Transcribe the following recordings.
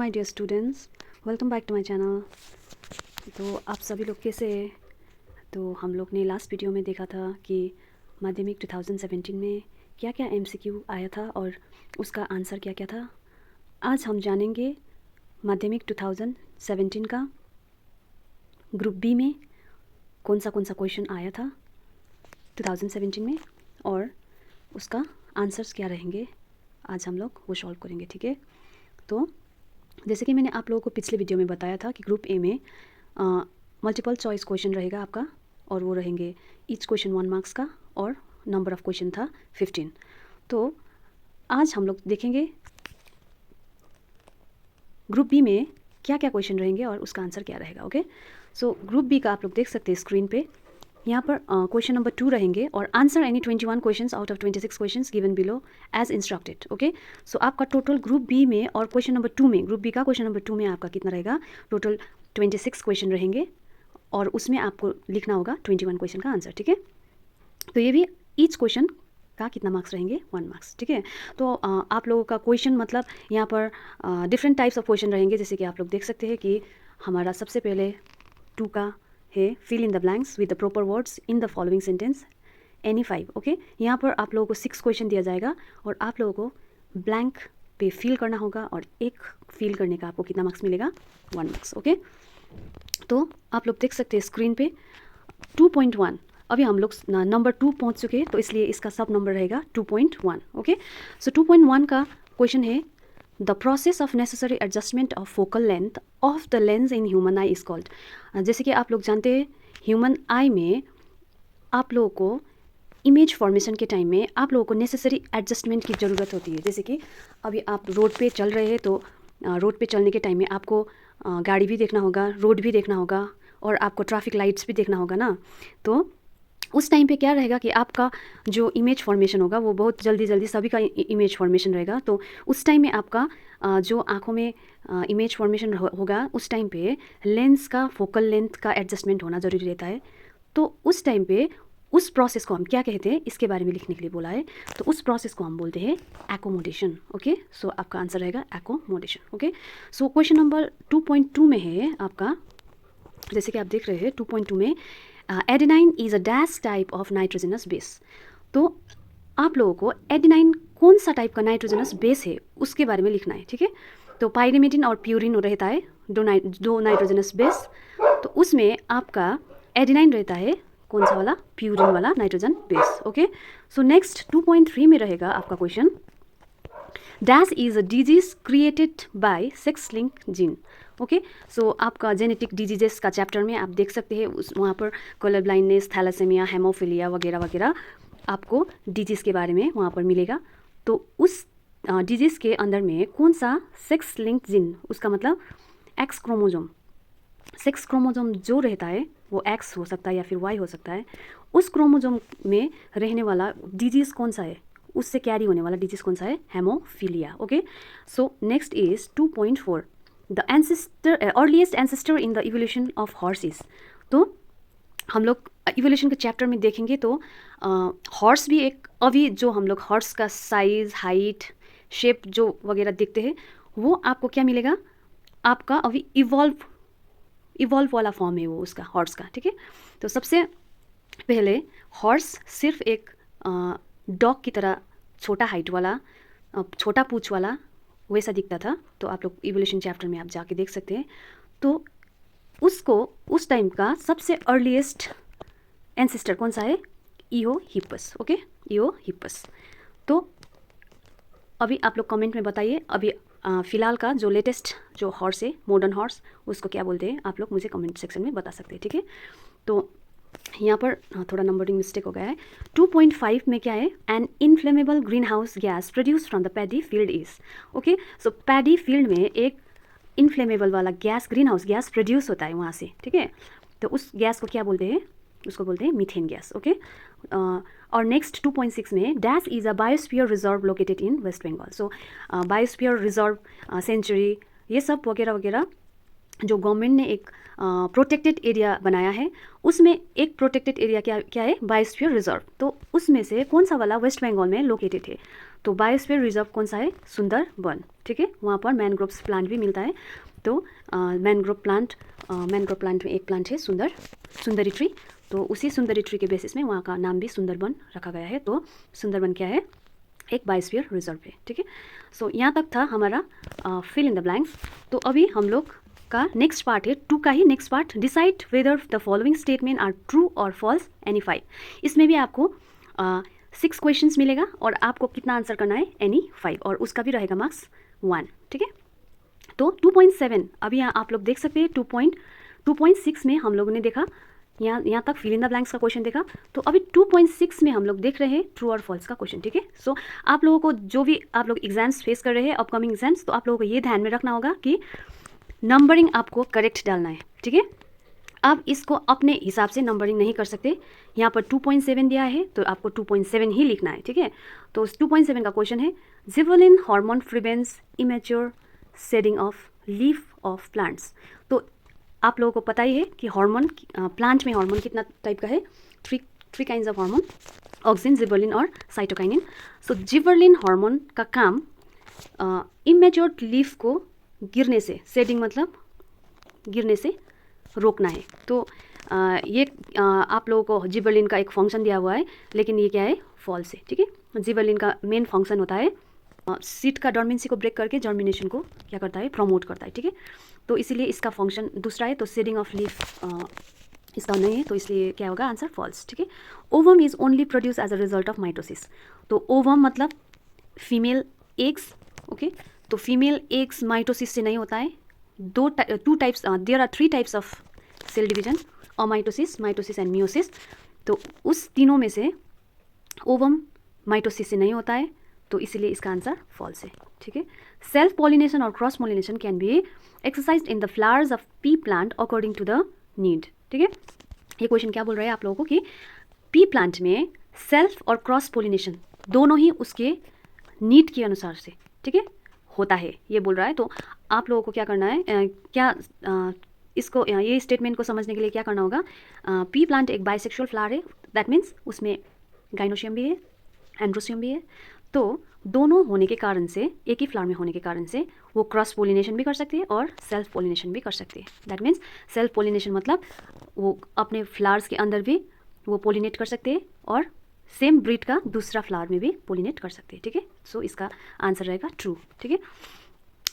My dear students, welcome back to my channel. तो आप सभी लोग कैसे हैं? तो हम लोग ने लास्ट वीडियो में देखा था कि माध्यमिक 2017 में क्या क्या एमसीक्यू आया था और उसका आंसर क्या क्या था। आज हम जानेंगे माध्यमिक 2017 का ग्रुप बी में कौन सा क्वेश्चन आया था 2017 में और उसका आंसर्स क्या रहेंगे। आज हम लोग वो सॉल्व करेंगे, ठीक है। तो जैसे कि मैंने आप लोगों को पिछले वीडियो में बताया था कि ग्रुप ए में मल्टीपल चॉइस क्वेश्चन रहेगा आपका, और वो रहेंगे ईच क्वेश्चन 1 मार्क्स का, और नंबर ऑफ क्वेश्चन था 15। तो आज हम लोग देखेंगे ग्रुप बी में क्या क्या क्वेश्चन रहेंगे और उसका आंसर क्या रहेगा। ओके, सो ग्रुप बी का आप लोग देख सकते हैं स्क्रीन पे। यहाँ पर क्वेश्चन नंबर 2 रहेंगे और answer any 21 questions out of 26 questions given below as instructed. Okay, so आपका टोटल ग्रुप बी में और क्वेश्चन नंबर 2 में, ग्रुप बी का क्वेश्चन नंबर 2 में आपका कितना रहेगा, टोटल 26 क्वेश्चन रहेंगे और उसमें आपको लिखना होगा 21 क्वेश्चन का आंसर, ठीक है। तो ये भी ईच क्वेश्चन का कितना मार्क्स रहेंगे, 1 मार्क्स, ठीक है। तो आप लोगों का क्वेश्चन मतलब यहाँ पर डिफरेंट टाइप्स ऑफ क्वेश्चन रहेंगे। जैसे कि आप लोग देख सकते हैं कि हमारा सबसे पहले 2 का है fill in the blanks with the proper words in the following sentence any 5। Okay, यहाँ पर आप लोगों को 6 क्वेश्चन दिया जाएगा और आप लोगों को ब्लैंक पे फिल करना होगा और एक फिल करने का आपको कितना मार्क्स मिलेगा, 1 मार्क्स। ओके, तो आप लोग देख सकते हैं स्क्रीन पे 2.1। अभी हम लोग नंबर 2 पहुँच चुके हैं, तो इसलिए इसका सब नंबर रहेगा 2.1। ओके, सो 2.1 का क्वेश्चन है the process of necessary adjustment of focal length of the lens in human I is called. जैसे कि आप लोग जानते हैं ह्यूमन आई में आप लोगों को इमेज फॉर्मेशन के टाइम में आप लोगों को नेसेसरी एडजस्टमेंट की ज़रूरत होती है। जैसे कि अभी आप रोड पे चल रहे हैं, तो रोड पे चलने के टाइम में आपको गाड़ी भी देखना होगा, रोड भी देखना होगा और आपको ट्रैफिक लाइट्स भी देखना होगा ना। तो उस टाइम पे क्या रहेगा कि आपका जो इमेज फॉर्मेशन होगा वो बहुत जल्दी जल्दी सभी का इमेज फॉर्मेशन रहेगा। तो उस टाइम में आपका जो आँखों में इमेज फॉर्मेशन होगा, उस टाइम पे लेंस का फोकल लेंथ का एडजस्टमेंट होना ज़रूरी रहता है। तो उस टाइम पे उस प्रोसेस को हम क्या कहते हैं, इसके बारे में लिखने के लिए बोला है। तो उस प्रोसेस को हम बोलते हैं एकोमोडेशन। ओके, सो आपका आंसर रहेगा accommodation. Okay, so question number 2.2 में है आपका, जैसे कि आप देख रहे हैं 2.2 में adenine is a dash type of nitrogenous base. तो आप लोगों को एडेनाइन कौन सा टाइप का नाइट्रोजनस बेस है उसके बारे में लिखना है, ठीक है। तो पाइरिमिडिन और प्यूरिन रहता है दो नाइट्रोजनस बेस। तो उसमें आपका एडेनाइन रहता है कौन सा वाला, प्यूरिन वाला nitrogen base. Okay, so next 2.3 में रहेगा आपका question dash is a disease created by sex link gene. Okay, so आपका जेनेटिक डिजीजेस का चैप्टर में आप देख सकते हैं उस वहाँ पर कलर ब्लाइंडनेस, थैलासेमिया, हेमोफिलिया वगैरह वगैरह आपको डिजीज़ के बारे में वहाँ पर मिलेगा। तो उस डिजीज़ के अंदर में कौन सा सेक्स लिंक जीन, उसका मतलब एक्स क्रोमोजोम, सेक्स क्रोमोजोम जो रहता है वो एक्स हो सकता है या फिर वाई हो सकता है, उस क्रोमोजोम में रहने वाला डिजीज़ कौन सा है, उससे कैरी होने वाला डिजीज़ कौन सा है, haemophilia. Okay, so next is 2.4 the ancestor earliest ancestor in the evolution of horses. तो हम लोग इवोल्यूशन के चैप्टर में देखेंगे तो हॉर्स भी एक, अभी जो हम लोग हॉर्स का साइज, हाइट, शेप जो वगैरह देखते हैं वो आपको क्या मिलेगा, आपका अभी इवॉल्व वाला फॉर्म है वो उसका, हॉर्स का, ठीक है। तो सबसे पहले हॉर्स सिर्फ एक डॉग की तरह छोटा हाइट वाला, छोटा पूंछ वाला वैसा दिखता था। तो आप लोग इवोल्यूशन चैप्टर में आप जाके देख सकते हैं। तो उसको उस टाइम का सबसे अर्लीस्ट एंसेस्टर कौन सा है, Eohippus. Okay, Eohippus. तो अभी आप लोग कमेंट में बताइए, अभी फ़िलहाल का जो लेटेस्ट जो हॉर्स है, मॉडर्न हॉर्स, उसको क्या बोलते हैं, आप लोग मुझे कमेंट सेक्शन में बता सकते हैं, ठीक है। तो यहाँ पर थोड़ा नंबरिंग मिस्टेक हो गया है। 2.5 में क्या है, an inflammable greenhouse gas produce from the paddy field is. Okay, so paddy field में एक इनफ्लेमेबल वाला gas, greenhouse gas produce होता है वहाँ से, ठीक है। तो उस गैस को क्या बोलते हैं, उसको बोलते हैं मीथेन गैस। ओके, और नेक्स्ट 2.6 में dash is a biosphere reserve located in West Bengal. So biosphere reserve, sanctuary, ये सब वगैरह वगैरह जो गवर्नमेंट ने एक प्रोटेक्टेड एरिया बनाया है, उसमें एक प्रोटेक्टेड एरिया क्या है, बायोस्फीयर रिजर्व। तो उसमें से कौन सा वाला वेस्ट बंगाल में लोकेटेड है। तो बायोस्फीयर रिजर्व कौन सा है? सुंदरबन, ठीक है, वहाँ पर मैनग्रोव्स प्लांट भी मिलता है। तो मैनग्रोव प्लांट में एक प्लांट है सुंदरी ट्री, तो उसी सुंदरी ट्री के बेसिस में वहाँ का नाम भी सुंदरबन रखा गया है। तो सुंदरबन क्या है? एक बायोस्फीयर रिजर्व है, ठीक है। सो यहाँ तक था हमारा फिल इन द ब्लैंक्स। तो अभी हम लोग का नेक्स्ट पार्ट है 2 का ही next part, decide whether the following statement are true और फॉल्स एनी 5। इसमें भी आपको 6 क्वेश्चंस मिलेगा और आपको कितना आंसर करना है? एनी 5, और उसका भी रहेगा मार्क्स 1, ठीक है। तो 2.7 अभी यहाँ आप लोग देख सकते हैं। 2.6 में हम लोगों ने देखा, यहाँ तक फिल इन द ब्लैंक्स का क्वेश्चन देखा। तो अभी 2.6 में हम लोग देख रहे हैं ट्रू और फॉल्स का क्वेश्चन, ठीक है। सो आप लोगों को जो भी आप लोग एग्जाम्स फेस कर रहे हैं, अपकमिंग एग्जाम्स, तो आप लोगों को ये ध्यान में रखना होगा कि नंबरिंग आपको करेक्ट डालना है, ठीक है। आप इसको अपने हिसाब से नंबरिंग नहीं कर सकते। यहाँ पर 2.7 दिया है तो आपको 2.7 ही लिखना है, ठीक है। तो 2.7 का क्वेश्चन है, gibberellin hormone prevents immature shedding of leaf of plants. तो आप लोगों को पता ही है कि हार्मोन, प्लांट में हार्मोन कितना टाइप का है? Three kinds of hormone, auxin, gibberellin और साइटोकाइनिन। सो जिबरेलिन हार्मोन का काम इमेच्योर लीफ को गिरने से, शेडिंग मतलब गिरने से रोकना है। तो ये आप लोगों को जिबरेलिन का एक फंक्शन दिया हुआ है, लेकिन ये क्या है? फॉल्स है, ठीक है। जिबरेलिन का मेन फंक्शन होता है सीड का डॉर्मेंसी को ब्रेक करके जर्मिनेशन को क्या करता है? प्रमोट करता है, ठीक है। तो इसीलिए इसका फंक्शन दूसरा है। तो शेडिंग ऑफ लीफ इसका नहीं है, तो इसलिए क्या होगा? आंसर फॉल्स, ठीक है। Ovum is only produce as a result of mitosis. तो ओवम मतलब फीमेल एग्स, ओके। तो फीमेल एग्स माइटोसिस से नहीं होता है। Two types, there are 3 types of cell division, amitosis, mitosis and meiosis. तो उस तीनों में से ओवम माइटोसिस से नहीं होता है, तो इसीलिए इसका आंसर फॉल्स है, ठीक है। सेल्फ पॉलिनेशन और cross pollination can be exercised in the flowers of pea plant according to the need, ठीक है। ये क्वेश्चन क्या बोल रहा है आप लोगों को कि पी प्लांट में सेल्फ और क्रॉस पॉलिनेशन दोनों ही उसके नीड के अनुसार से, ठीक है, होता है, ये बोल रहा है। तो आप लोगों को क्या करना है, इसको, ये स्टेटमेंट को समझने के लिए क्या करना होगा? पी प्लांट एक बाइसेक्सुअल फ्लावर है, दैट मीन्स उसमें गाइनोशियम भी है, एंड्रोशियम भी है। तो दोनों होने के कारण से, एक ही फ्लावर में होने के कारण से वो क्रॉस पोलिनेशन भी कर सकते हैं और सेल्फ पोलिनेशन भी कर सकते हैं। दैट मीन्स सेल्फ पोलिनेशन मतलब वो अपने फ्लावर्स के अंदर भी वो पोलिनेट कर सकते हैं और सेम ब्रीड का दूसरा फ्लावर में भी पोलिनेट कर सकते हैं, ठीक है। सो इसका आंसर रहेगा ट्रू, ठीक है।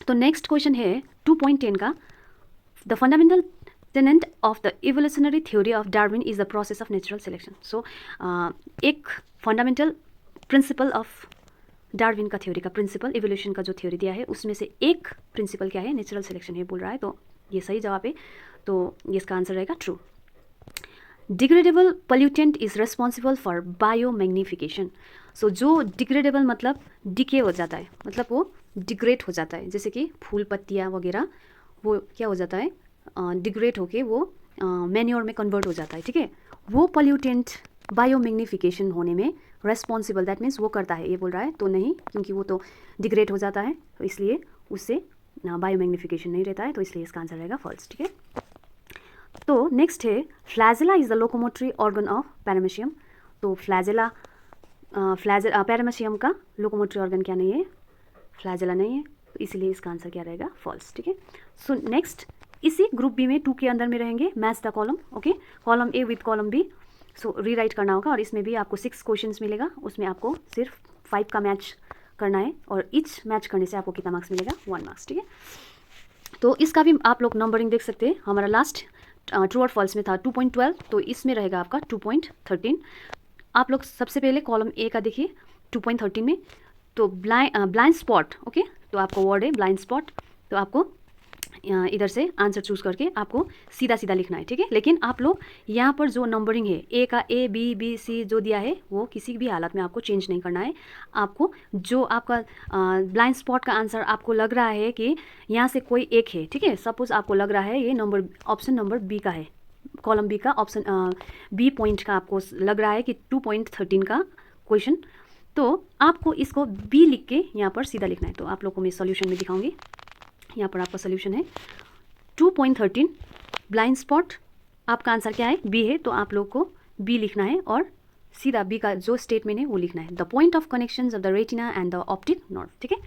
तो नेक्स्ट क्वेश्चन है 2.10 का, the fundamental tenant of the evolutionary theory of Darwin is the process of natural selection. So एक फंडामेंटल प्रिंसिपल ऑफ डार्विन का थ्योरी का प्रिंसिपल, इवोल्यूशन का जो थ्योरी दिया है उसमें से एक प्रिंसिपल क्या है? नेचुरल सिलेक्शन है बोल रहा है। तो ये सही जवाब है, तो इसका आंसर रहेगा true. Degradable pollutant is responsible for biomagnification. So जो डिग्रेडेबल मतलब डिके हो जाता है, मतलब वो डिग्रेड हो जाता है, जैसे कि फूल पत्तियाँ वगैरह, वो क्या हो जाता है? डिग्रेड होके वो मैन्योर में कन्वर्ट हो जाता है, ठीक है। वो पोल्यूटेंट बायोमैग्निफिकेशन होने में रेस्पॉन्सिबल, दैट मीन्स वो करता है, ये बोल रहा है। तो नहीं, क्योंकि वो तो डिग्रेड हो जाता है, तो इसलिए उससे बायोमैग्निफिकेशन नहीं रहता है, तो इसलिए इसका आंसर रहेगा फॉल्स, ठीक है। तो नेक्स्ट है flagella is the locomotory organ of paramecium. तो फ्लैजेला पैरामेशियम का लोकोमोटरी ऑर्गन क्या नहीं है? फ्लैजेला नहीं है, तो इसीलिए इसका आंसर क्या रहेगा? फॉल्स, ठीक है। सो नेक्स्ट, इसी ग्रुप बी में 2 के अंदर में रहेंगे match the column, okay, column A with column B. So rewrite करना होगा और इसमें भी आपको 6 क्वेश्चंस मिलेगा, उसमें आपको सिर्फ 5 का मैच करना है और ईच मैच करने से आपको कितना मार्क्स मिलेगा? 1 मार्क्स, ठीक है। तो इसका भी आप लोग नंबरिंग देख सकते हैं। हमारा लास्ट ट्रू और फॉल्स में था 2.12, तो इसमें रहेगा आपका 2.13। आप लोग सबसे पहले कॉलम ए का देखिए 2.13 में, तो ब्लाइंड स्पॉट, ओके, तो आपको वर्ड है ब्लाइंड स्पॉट, तो आपको इधर से आंसर चूज करके आपको सीधा सीधा लिखना है, ठीक है। लेकिन आप लोग यहाँ पर जो नंबरिंग है ए का, ए बी बी सी जो दिया है वो किसी भी हालत में आपको चेंज नहीं करना है। आपको जो आपका ब्लाइंड स्पॉट का आंसर आपको लग रहा है कि यहाँ से कोई एक है, ठीक है, सपोज आपको लग रहा है ये ऑप्शन नंबर बी का है, कॉलम बी का ऑप्शन बी पॉइंट का आपको लग रहा है कि 2.13 का क्वेश्चन, तो आपको इसको बी लिख के यहाँ पर सीधा लिखना है। तो आप लोग को मैं सॉल्यूशन में दिखाऊंगी, यहाँ पर आपका सोल्यूशन है 2.13 ब्लाइंड स्पॉट, आपका आंसर क्या है? बी है, तो आप लोग को बी लिखना है और सीधा बी का जो स्टेटमेंट है वो लिखना है, the point of connections of the retina and the optic nerve, ठीक है।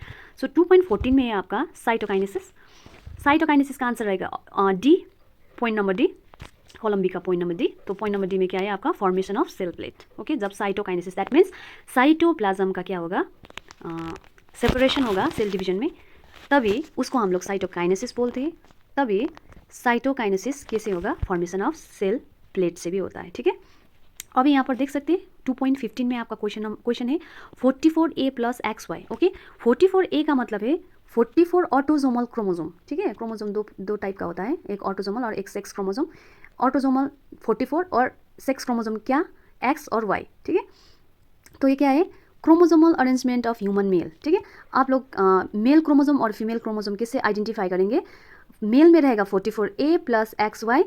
सो 2.14 में है आपका साइटोकाइनेसिस। साइटोकाइनेसिस का आंसर रहेगा D, point number D, column B का पॉइंट नंबर डी। तो पॉइंट नंबर डी में क्या है आपका, formation of cell plate, okay. जब साइटोकाइनेसिस, दैट मीन्स साइटोप्लाज्म का क्या होगा, सेपरेशन होगा सेल डिवीजन में, तभी उसको हम लोग साइटोकाइनेसिस बोलते हैं। तभी साइटोकाइनेसिस कैसे होगा, फॉर्मेशन ऑफ सेल प्लेट से भी होता है, ठीक है। अभी यहाँ पर देख सकते हैं 2.15 में आपका क्वेश्चन है 44A + XY, ओके। 44A का मतलब है 44 ऑटोजोमल क्रोमोजोम, ठीक है। क्रोमोजोम दो टाइप का होता है, एक ऑटोजोमल और एक सेक्स क्रोमोजोम। ऑटोजोमल 44 और सेक्स क्रोमोजोम क्या, X और Y, ठीक है। तो ये क्या है, chromosomal arrangement of human male, ठीक है। आप लोग मेल क्रोमोजोम और फीमेल क्रोमोजोम कैसे आइडेंटिफाई करेंगे, मेल में रहेगा 44A + XY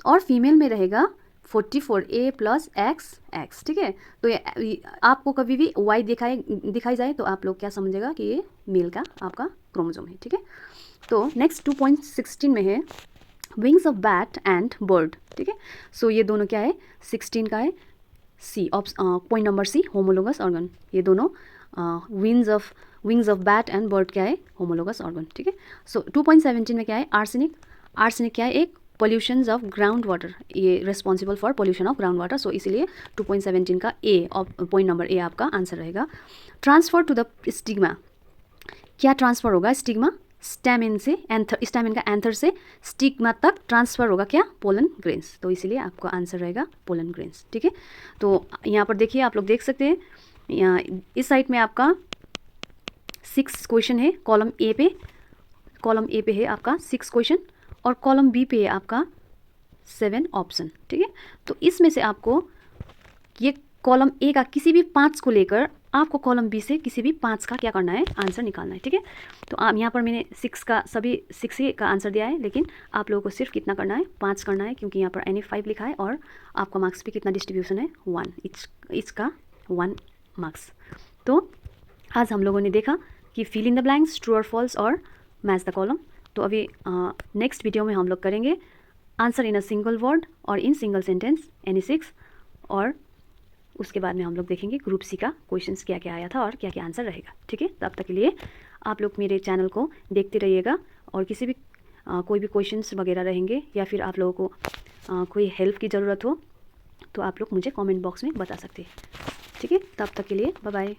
और फीमेल में रहेगा 44A + XX, ठीक है। तो ये आपको कभी भी Y दिखाई जाए तो आप लोग क्या समझेगा कि ये मेल का आपका क्रोमोजोम है, ठीक है। तो नेक्स्ट 2.16 में है wings of bat and bird, ठीक है। सो ये दोनों क्या है, 16 का है C, point number C, homologous organ. ये दोनों wings of bat and bird क्या है, होमोलोगस ऑर्गन, ठीक है। सो 2.17 में क्या है, आर्सेनिक। आर्सेनिक क्या है, एक पोल्यूशंस ऑफ ग्राउंड वाटर, ये responsible for pollution of ground water. So इसीलिए 2.17 का ए, पॉइंट नंबर ए आपका आंसर रहेगा। ट्रांसफर टू द स्टिग्मा, क्या ट्रांसफर होगा, स्टिग्मा स्टैमिन से स्टैमिन का एंथर से स्टिग्मा तक ट्रांसफर होगा क्या, पोलन ग्रेन्स। तो इसीलिए आपका आंसर रहेगा पोलन ग्रेन्स, ठीक है। तो यहाँ पर देखिए, आप लोग देख सकते हैं यहाँ इस साइड में आपका 6 क्वेश्चन है, कॉलम ए पे है आपका 6 क्वेश्चन और कॉलम बी पे है आपका 7 ऑप्शन, ठीक है। तो इसमें से आपको ये कॉलम ए का किसी भी 5 को लेकर आपको कॉलम बी से किसी भी 5 का क्या करना है, आंसर निकालना है, ठीक है। तो आप यहाँ पर मैंने 6 का सभी 6 ही का आंसर दिया है, लेकिन आप लोगों को सिर्फ कितना करना है, 5 करना है, क्योंकि यहाँ पर NF 5 लिखा है और आपका मार्क्स भी कितना डिस्ट्रीब्यूशन है, 1, इसका 1 मार्क्स। तो आज हम लोगों ने देखा कि fill in the blanks, true और फॉल्स और मैच द कॉलम। तो अभी नेक्स्ट वीडियो में हम लोग करेंगे answer in a single word और इन सिंगल सेंटेंस, any 6, और उसके बाद में हम लोग देखेंगे ग्रुप सी का क्वेश्चंस क्या क्या आया था और क्या क्या आंसर रहेगा, ठीक है। तब तक के लिए आप लोग मेरे चैनल को देखते रहिएगा, और किसी भी कोई भी क्वेश्चंस वगैरह रहेंगे या फिर आप लोगों को कोई हेल्प की ज़रूरत हो तो आप लोग मुझे कमेंट बॉक्स में बता सकते हैं, ठीक है। तब तक के लिए बाय बाय।